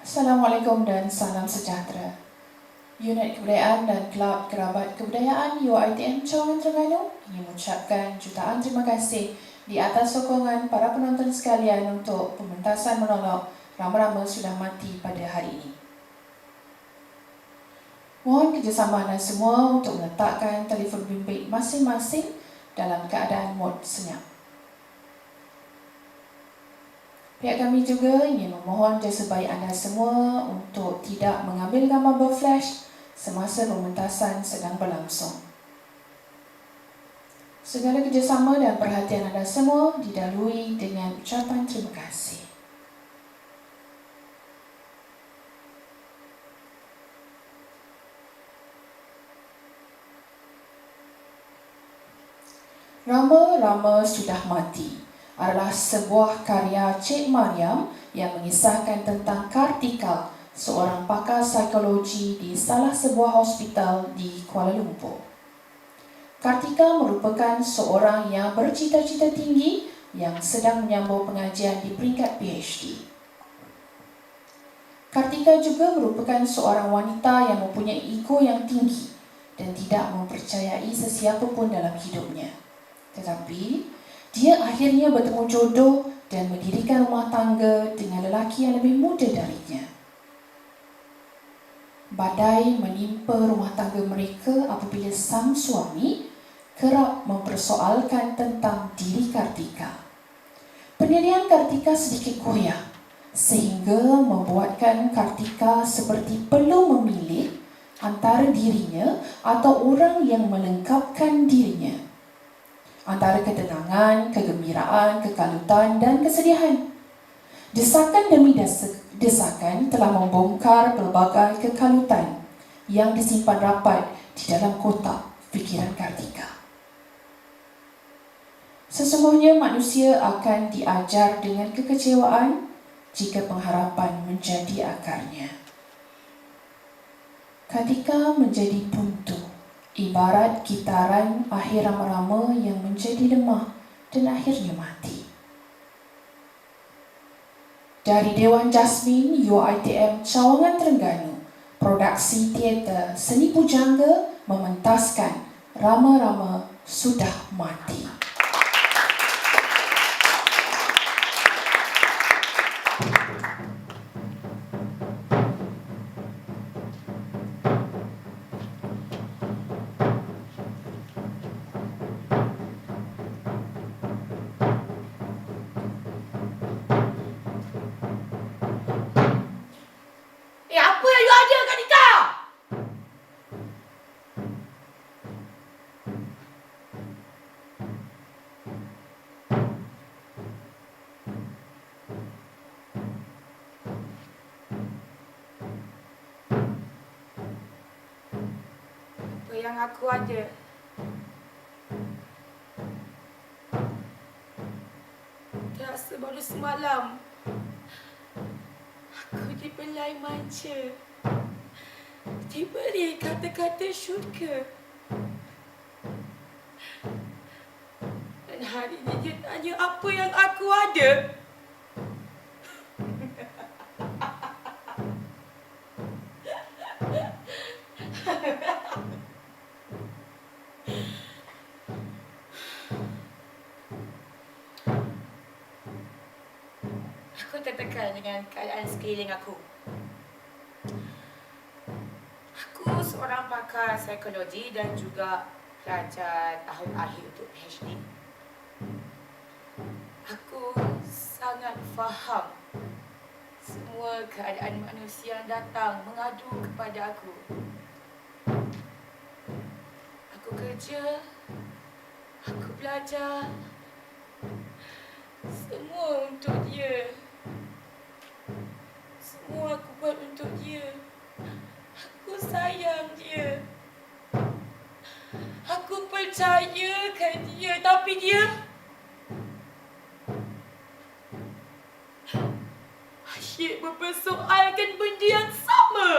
Assalamualaikum dan salam sejahtera. Unit Kebudayaan dan Kelab Kerabat Kebudayaan UiTM Cawangan Terengganu ingin mengucapkan jutaan terima kasih di atas sokongan para penonton sekalian untuk pementasan monolog Rama-Rama Sudah Mati pada hari ini. Mohon kerjasama anda semua untuk meletakkan telefon bimbit masing-masing dalam keadaan mod senyap. Pihak kami juga ingin memohon jasa baik anda semua untuk tidak mengambil gambar berflash semasa pementasan sedang berlangsung. Segala kerjasama dan perhatian anda semua didahului dengan ucapan terima kasih. Rama-Rama Sudah Mati adalah sebuah karya Cik Mariam yang mengisahkan tentang Kartika, seorang pakar psikologi di salah sebuah hospital di Kuala Lumpur. Kartika merupakan seorang yang bercita-cita tinggi yang sedang menyambung pengajian di peringkat PhD. Kartika juga merupakan seorang wanita yang mempunyai ego yang tinggi dan tidak mempercayai sesiapa pun dalam hidupnya. Tetapi dia akhirnya bertemu jodoh dan mendirikan rumah tangga dengan lelaki yang lebih muda darinya. Badai menimpa rumah tangga mereka apabila sang suami kerap mempersoalkan tentang diri Kartika. Pendirian Kartika sedikit goyah sehingga membuatkan Kartika seperti perlu memilih antara dirinya atau orang yang melengkapkan dirinya. Antara ketenangan, kegembiraan, kekalutan dan kesedihan. Desakan demi desakan telah membongkar pelbagai kekalutan yang disimpan rapat di dalam kotak fikiran Kartika. Sesungguhnya manusia akan diajar dengan kekecewaan jika pengharapan menjadi akarnya. Kartika menjadi buntu, ibarat gitaran akhir rama-rama yang menjadi lemah dan akhirnya mati. Dari Dewan Jasmin UiTM Cawangan Terengganu, produksi teater Seni Pujangga mementaskan Rama-Rama Sudah Mati. Apa yang you ada kat Dika? Apa yang aku ada? Terasa baru semalam aku dibelai manja, diberi kata-kata syurga. Dan hari ini dia tanya apa yang aku ada. Aku tertekan dengan keadaan sekeliling aku. Aku seorang pakar psikologi dan juga pelajar tahun akhir untuk PhD. Aku sangat faham semua keadaan manusia yang datang mengadu kepada aku. Aku kerja, aku belajar, semua untuk dia. Semua aku buat untuk dia. Aku sayang dia. Aku percayakan dia, tapi dia asyik mempersoalkan benda yang sama.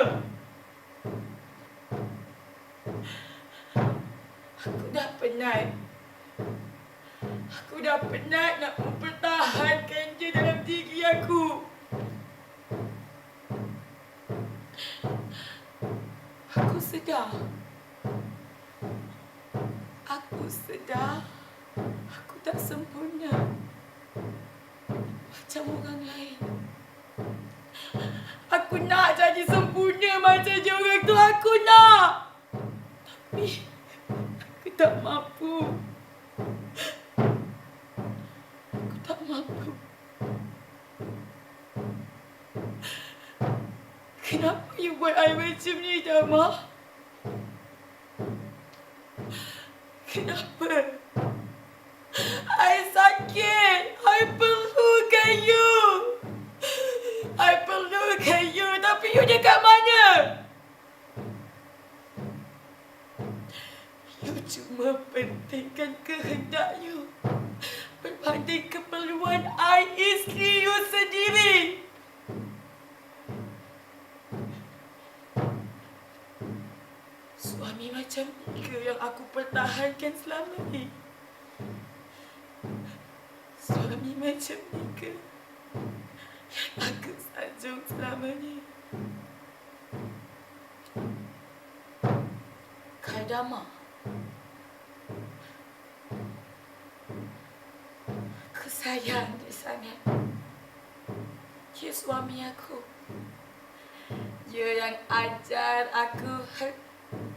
Aku dah penat. Aku dah penat nak mempertahankan dia dalam diri aku. sedar. Aku sedar aku tak sempurna macam orang lain. Aku nak jadi sempurna macam dia orang tu. Aku nak. Tapi aku tak mampu. Aku tak mampu. Kenapa you buat I macam ni, Dama? Kenapa? I sakit. I perlukan you. I perlukan you. Tapi you dekat mana? You cuma pentingkan kehendak you berbanding keperluan I, isteri you sendiri. Suami macam ke yang aku pertahankan selama ni? Suami macam ni ke yang aku sanjung selama ni? Kak Dama, aku sayang dia sangat. Dia suami aku. Dia yang ajar aku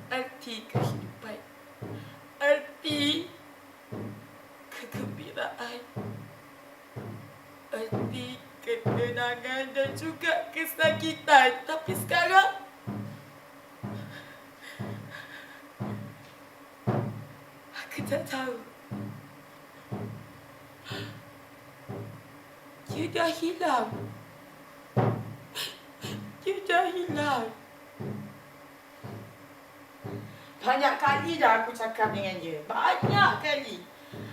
arti kehidupan, arti kegembiraan, arti ketenangan dan juga kesakitan. Tapi sekarang aku tak tahu. Dia dah hilang. Dia dah hilang. Banyak kali dah aku cakap dengan dia. Banyak kali.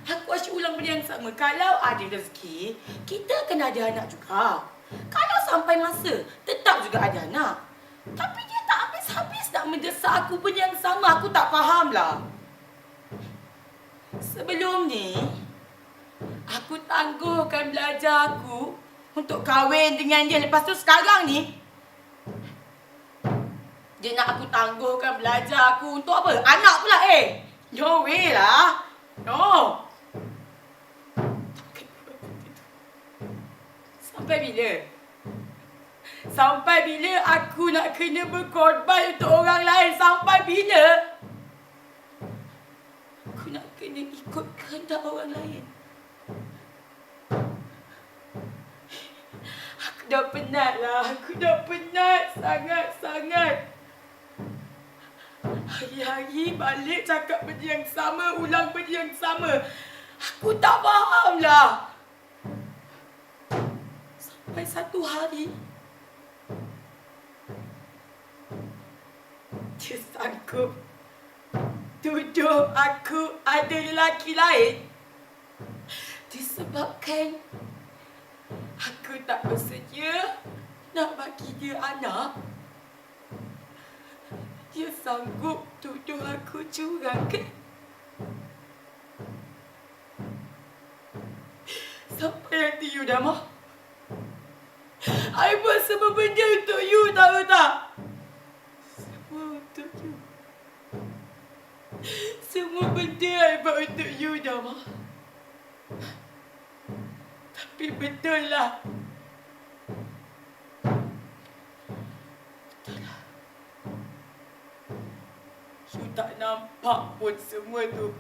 Aku asyik ulang benda yang sama. Kalau ada rezeki, kita kena ada anak juga. Kalau sampai masa, tetap juga ada anak. Tapi dia tak habis-habis nak mendesak aku benda yang sama. Aku tak faham lah. Sebelum ni, aku tangguhkan belajar aku untuk kahwin dengan dia. Lepas tu sekarang ni, dia nak aku tangguhkan belajar aku untuk apa? Anak pula No way lah. No. Sampai bila? Sampai bila aku nak kena berkorban untuk orang lain? Sampai bila aku nak kena ikut kehendak orang lain? Aku dah penat lah. Aku dah penat sangat-sangat. Hari-hari balik cakap benda yang sama, ulang benda yang sama. Aku tak faham lah. Sampai satu hari, dia sanggup tuduh aku ada lelaki lain disebabkan aku tak bersedia nak bagi dia anak. Dia sanggup tuduh aku curang ke? Sampai hati you, Dama. I buat semua benda untuk you, tahu tak? Semua untuk you. Semua benda I buat untuk you, Dama. Tapi betul lah. You tak nampak pun semua tu.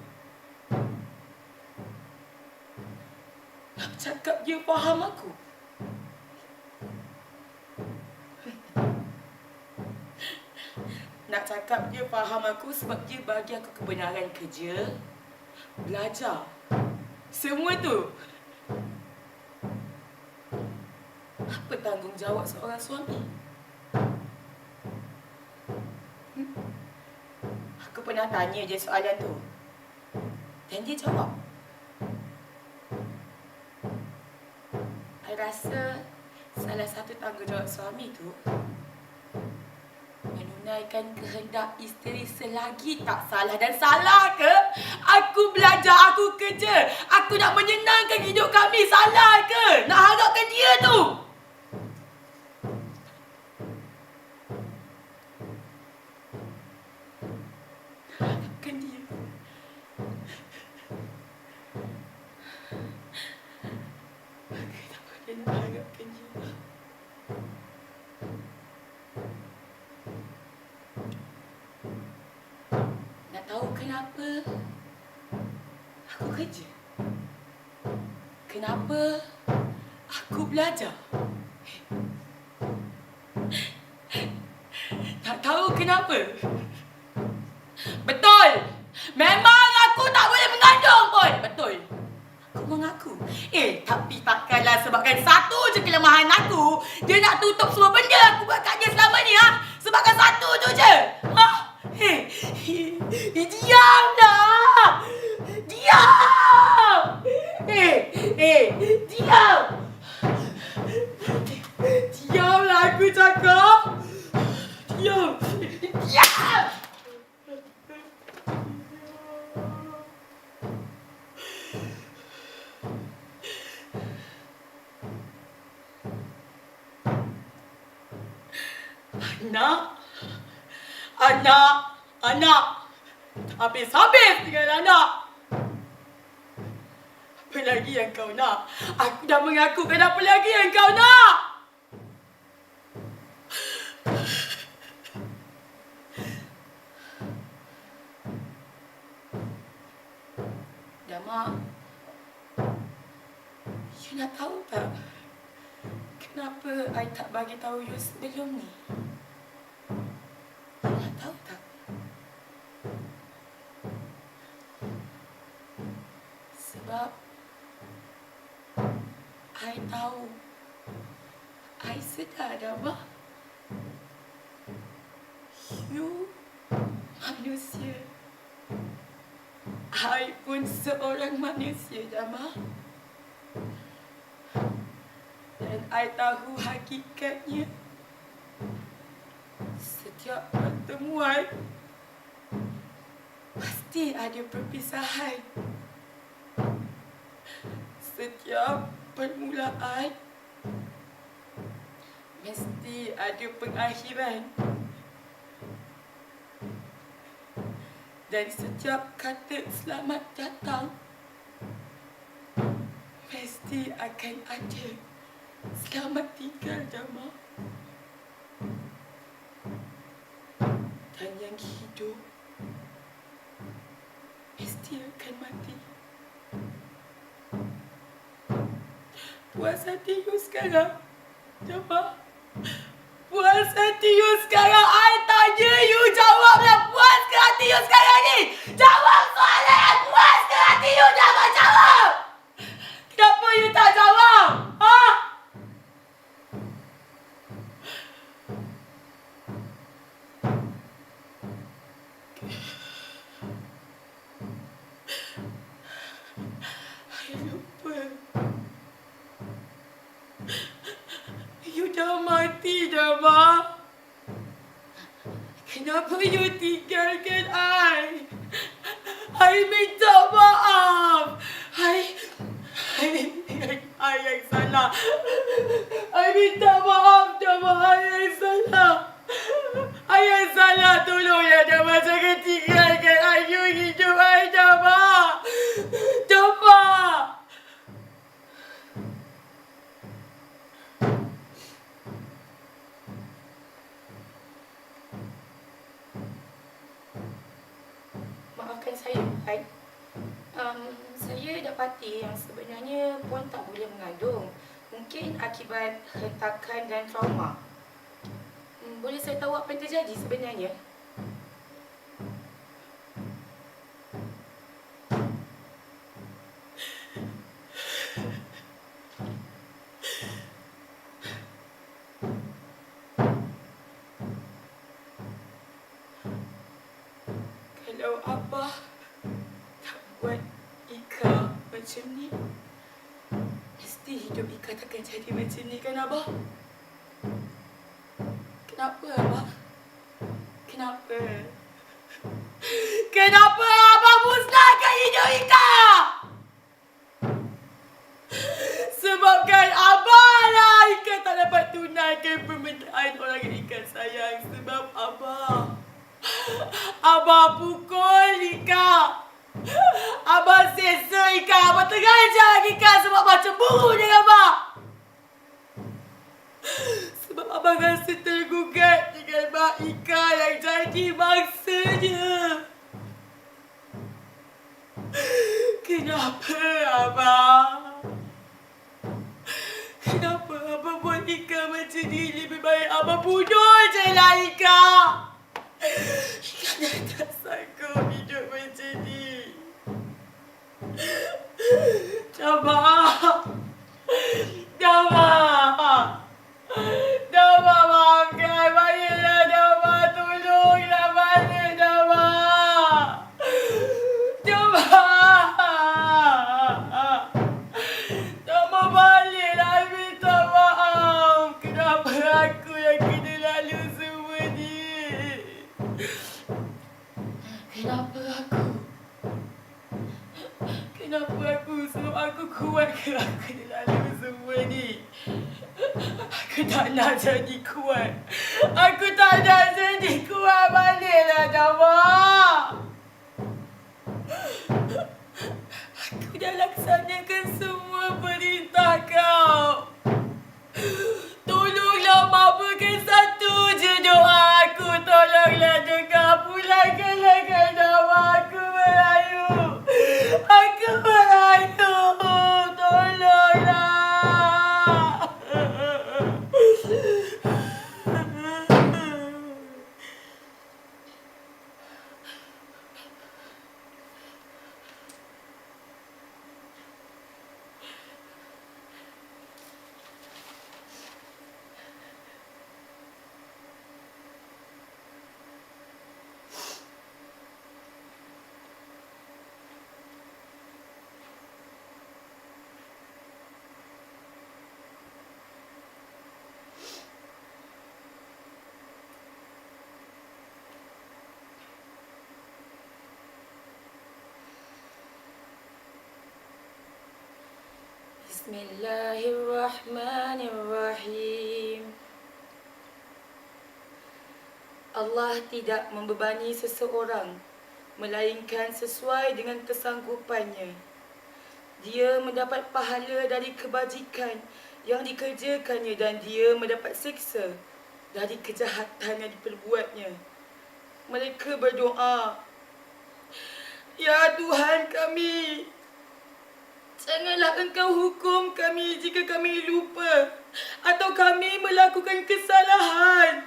Nak cakap dia faham aku. Nak cakap dia faham aku sebab dia bagi aku kebenaran kerja, belajar. Semua tu. Apa tanggungjawab seorang suami? Aku pernah tanya dia soalan tu. Dan dia jawab. I rasa salah satu tanggungjawab suami tu menunaikan kehendak isteri selagi tak salah. Dan salah ke? Aku belajar, aku kerja, aku nak menyenangkan hidup kami. Salah ke? Nak harapkan dia tu? nak harapkan je. Nak tahu kenapa aku kerja? Kenapa aku belajar? Tak tahu kenapa? Betul! Memang aku tak boleh mengandung pun! Betul! Aku mengaku. Tapi takkanlah sebabkan satu je kelemahan aku, dia nak tutup semua benda aku buat kat dia selama ni, ha? Sebabkan satu tu je! Ha? Diam dah! Diam! Diam! Diamlah aku cakap! Diam! Diam! Anak. Habis-habis dengan anak. Apa lagi yang kau nak? Aku dah mengakukan apa lagi yang kau nak? Dama, you nak tahu tak? Kenapa I tak bagi tahu you sebelum ni? You nak tahu tak? Sebab I tahu, I sedar Dama, you manusia. I pun seorang manusia, Dama. Dan I tahu hakikatnya. Setiap pertemuan pasti ada perpisahan. Setiap permulaan mesti ada pengakhiran. Dan setiap kata selamat datang mesti akan ada selamat tinggal, Dama. Dan yang hidup mesti akan mati. Puas hati you sekarang, Dama. Puas hati you sekarang. I tanya you, jawablah. Puas ke hati you sekarang ni? Jawab soalan yang puas ke hati you, Dama. Jawab. Kenapa you tak jawab? Ha? I lupa. You dah mati, Dama. Kenapa you tinggalkan I? I minta maaf. I yang salah. I minta maaf, Dama. I yang salah. I yang salah. Tolonglah, Dama. Jangan tinggalkan I. You hidup I, Dama. Dama. Maafkan saya, Ai. Saya dapati yang sebenarnya Puan tak boleh mengandung. Mungkin akibat hentakan dan trauma. Boleh saya tahu apa yang terjadi sebenarnya? Kalau Abah tak buat Ika macam ni, mesti hidup Ika takkan jadi macam ni, kan Abah? Kenapa, Abah? Kenapa? Kenapa Abah musnahkan hidup Ika? Sebabkan Abah lah Ika tak dapat tunaikan permintaan orang yang Ika sayang. Sebab Abah pukul Ika. Abah sesa Ika. Abah terganjal Ika sebab Abah cemburu dengan Abah. merasa tergugat dengan Mak Ika yang jadi mangsanya. Kenapa Abang? Kenapa Abang buat Ika macam ni? Lebih baik Abang bunuh je lah Ika. Ika dah tak sanggup hidup macam ni. Dama! Dama! Dama maafkan. Baliklah Dama. Tolonglah balik Dama. Dama! Dama baliklah. I minta maaf. Kenapa aku yang kena lalu semua ni? Kenapa aku? Kenapa aku? Sebab aku kuat ke aku kena lalu semua ni? Aku tak nak jadi kuat. Aku tak nak jadi kuat. Baliklah Dama. Aku dah laksanakan semua perintah kau. Tolonglah maafkan satu je doa aku. Tolonglah dengar. Pulangkanlah kau Dama. Aku merayu. Aku merayu. Tolonglah. Bismillahirrahmanirrahim. Allah tidak membebani seseorang melainkan sesuai dengan kesanggupannya. Dia mendapat pahala dari kebajikan yang dikerjakannya dan dia mendapat siksa dari kejahatan yang diperbuatnya. Mereka berdoa, Ya Tuhan kami, janganlah Engkau hukum kami jika kami lupa atau kami melakukan kesalahan.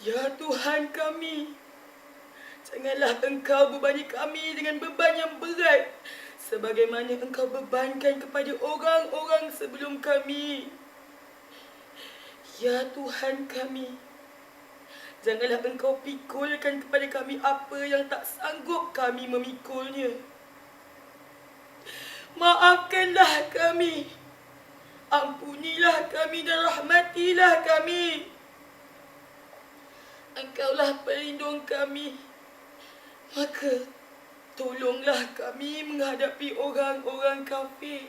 Ya Tuhan kami, janganlah Engkau bebani kami dengan beban yang berat sebagaimana Engkau bebankan kepada orang-orang sebelum kami. Ya Tuhan kami, janganlah Engkau pikulkan kepada kami apa yang tak sanggup kami memikulnya. Maafkanlah kami, ampunilah kami dan rahmatilah kami. Engkaulah pelindung kami, maka tolonglah kami menghadapi orang-orang kafir.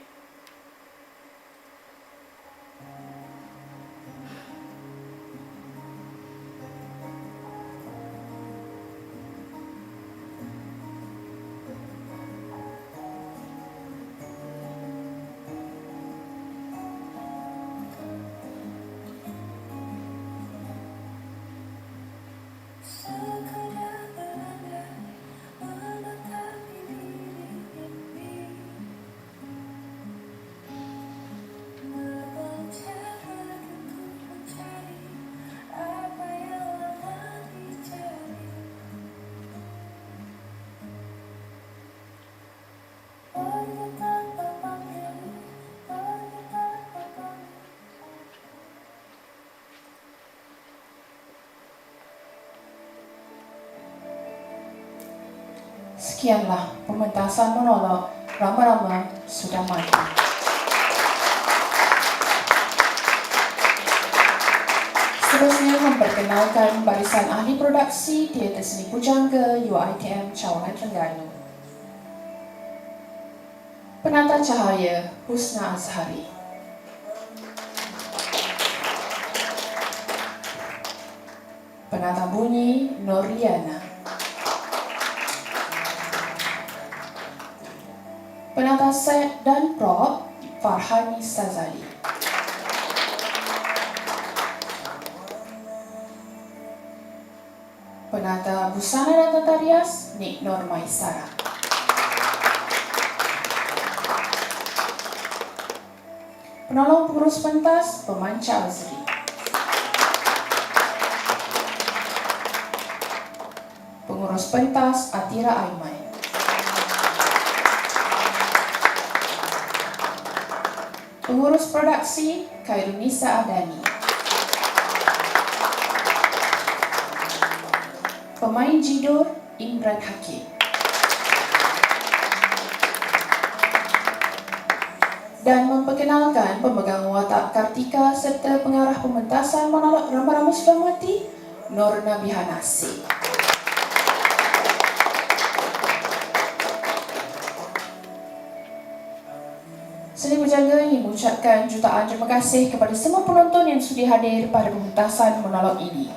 Sekianlah pementasan monolog Rama-Rama Sudah Mati. Seterusnya memperkenalkan barisan ahli produksi Teater Seni Pujangga UiTM Cawangan Terengganu. Penata cahaya Husna Azhari. Penata bunyi Noriana. Penata set dan prop Farhani Sazali. Penata busana dan tata rias, Nik Nur Maisara. Penolong pengurus pentas, Pemancar Azri. Pengurus pentas, Atira Aiman. Pengurus produksi, Khairunisa Adani. Pemain jidur, Imran Hakim. Dan memperkenalkan pemegang watak Kartika serta pengarah pementasan monolog Rama-Rama Sudah Mati, Nur Nabiha Nasir. Seni Berjaga ingin mengucapkan jutaan terima kasih kepada semua penonton yang sudi hadir pada pementasan monolog ini.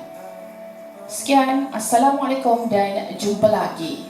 Sekian, Assalamualaikum dan jumpa lagi.